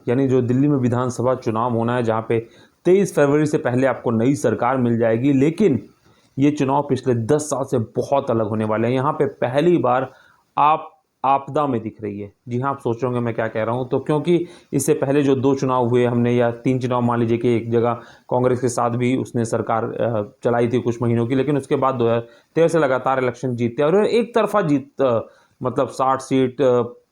यानी जो दिल्ली में विधानसभा चुनाव होना है, जहाँ पे 23 फरवरी से पहले आपको नई सरकार मिल जाएगी, लेकिन ये चुनाव पिछले 10 साल से बहुत अलग होने वाले हैं। यहाँ पे पहली बार आप आपदा में दिख रही है। जी हाँ, आप सोच रहे होंगे मैं क्या कह रहा हूँ, तो क्योंकि इससे पहले जो 2 चुनाव हुए हमने, या 3 चुनाव मान लीजिए, कि एक जगह कांग्रेस के साथ भी उसने सरकार चलाई थी कुछ महीनों की, लेकिन उसके बाद 2013 से लगातार इलेक्शन जीतते और एक तरफा जीत, मतलब 60 सीट,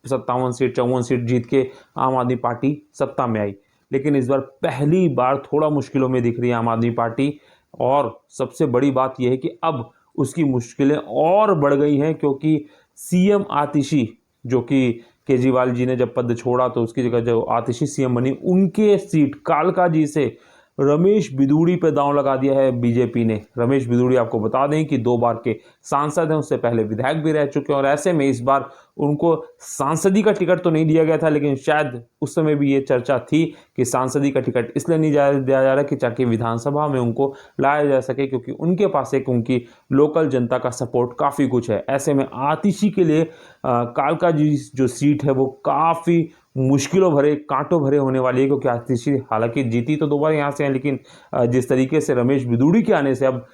57 सीट, 54 सीट जीत के आम आदमी पार्टी सत्ता में आई। लेकिन इस बार पहली बार थोड़ा मुश्किलों में दिख रही है आम आदमी पार्टी, और सबसे बड़ी बात यह है कि अब उसकी मुश्किलें और बढ़ गई हैं, क्योंकि सीएम आतिशी, जो कि केजरीवाल जी ने जब पद छोड़ा तो उसकी जगह जो आतिशी सीएम बनी, उनके सीट कालका जी से रमेश बिधूड़ी पे दांव लगा दिया है बीजेपी ने। रमेश बिधूड़ी आपको बता दें कि 2 बार के सांसद हैं, उससे पहले विधायक भी रह चुके हैं, और ऐसे में इस बार उनको सांसदी का टिकट तो नहीं दिया गया था, लेकिन शायद उस समय भी ये चर्चा थी कि सांसदी का टिकट इसलिए नहीं दिया जा रहा कि ताकि विधानसभा में उनको लाया जा सके, क्योंकि उनके पास एक उनकी लोकल जनता का सपोर्ट काफ़ी कुछ है। ऐसे में आतिशी के लिए कालका जी जो सीट है वो काफ़ी मुश्किलों भरे, कांटों भरे होने वाली है, क्योंकि आतिशी हालांकि जीती तो 2 बार यहाँ से हैं, लेकिन जिस तरीके से रमेश बिधूड़ी के आने से अब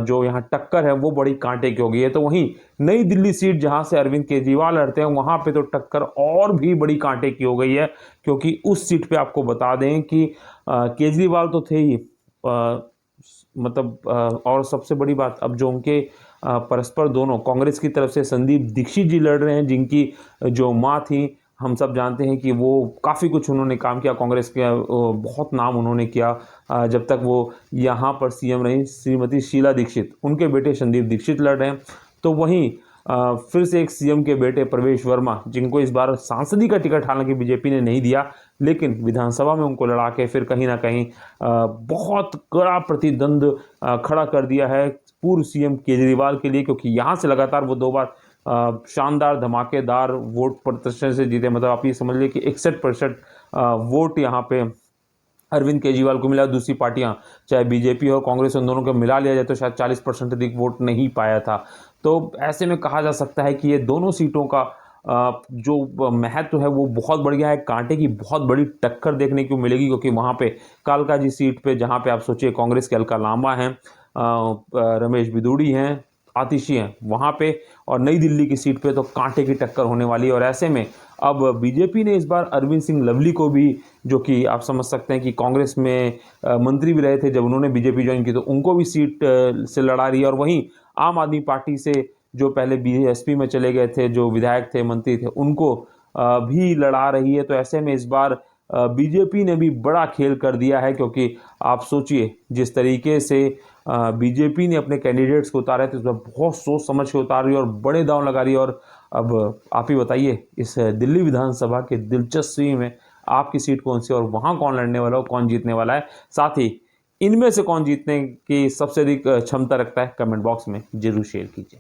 जो यहाँ टक्कर है वो बड़ी कांटे की हो गई है। तो वहीं नई दिल्ली सीट जहाँ से अरविंद केजरीवाल लड़ते हैं, वहाँ पे तो टक्कर और भी बड़ी कांटे की हो गई है, क्योंकि उस सीट पे आपको बता दें कि केजरीवाल तो थे ही, और सबसे बड़ी बात, अब जो उनके परस्पर दोनों कांग्रेस की तरफ से संदीप दीक्षित जी लड़ रहे हैं, जिनकी जो माँ थी, हम सब जानते हैं कि वो काफ़ी कुछ उन्होंने काम किया कांग्रेस के, बहुत नाम उन्होंने किया जब तक वो यहाँ पर सीएम रही, श्रीमती शीला दीक्षित, उनके बेटे संदीप दीक्षित लड़ रहे हैं। तो वहीं फिर से एक सीएम के बेटे प्रवेश वर्मा, जिनको इस बार सांसदी का टिकट हालांकि बीजेपी ने नहीं दिया, लेकिन विधानसभा में उनको लड़ा के फिर कहीं ना कहीं बहुत कड़ा प्रतिद्वंद खड़ा कर दिया है पूर्व सीएम केजरीवाल के लिए, क्योंकि यहाँ से लगातार वो 2 बार शानदार धमाकेदार वोट प्रदर्शन से जीते। मतलब आप ये समझ लीजिए कि 61% वोट यहाँ पे अरविंद केजरीवाल को मिला। दूसरी पार्टियां चाहे बीजेपी हो कांग्रेस, उन दोनों को मिला लिया जाए तो शायद 40% अधिक वोट नहीं पाया था। तो ऐसे में कहा जा सकता है कि ये दोनों सीटों का जो महत्व है वो बहुत बढ़िया है। कांटे की बहुत बड़ी टक्कर देखने को मिलेगी, क्योंकि वहाँ पे कालका जी सीट पे, जहाँ पे आप सोचिए कांग्रेस के अलका लांबा हैं, रमेश बिधूड़ी हैं, आतिशी हैं वहाँ पे, और नई दिल्ली की सीट पे तो कांटे की टक्कर होने वाली है। और ऐसे में अब बीजेपी ने इस बार अरविंद सिंह लवली को भी, जो कि आप समझ सकते हैं कि कांग्रेस में मंत्री भी रहे थे जब उन्होंने बीजेपी ज्वाइन की, तो उनको भी सीट से लड़ा रही है। और वहीं आम आदमी पार्टी से जो पहले बीएसपी में चले गए थे, जो विधायक थे, मंत्री थे, उनको भी लड़ा रही है। तो ऐसे में इस बार बीजेपी ने भी बड़ा खेल कर दिया है, क्योंकि आप सोचिए जिस तरीके से बीजेपी ने अपने कैंडिडेट्स को उतारा है, तो उसमें बहुत सोच समझ के उतार रही है और बड़े दांव लगा रही है। और अब आप ही बताइए, इस दिल्ली विधानसभा के दिलचस्पी में आपकी सीट कौन सी, और वहाँ कौन लड़ने वाला हो, कौन जीतने वाला है, साथ ही इनमें से कौन जीतने की सबसे अधिक क्षमता रखता है, कमेंट बॉक्स में जरूर शेयर कीजिए।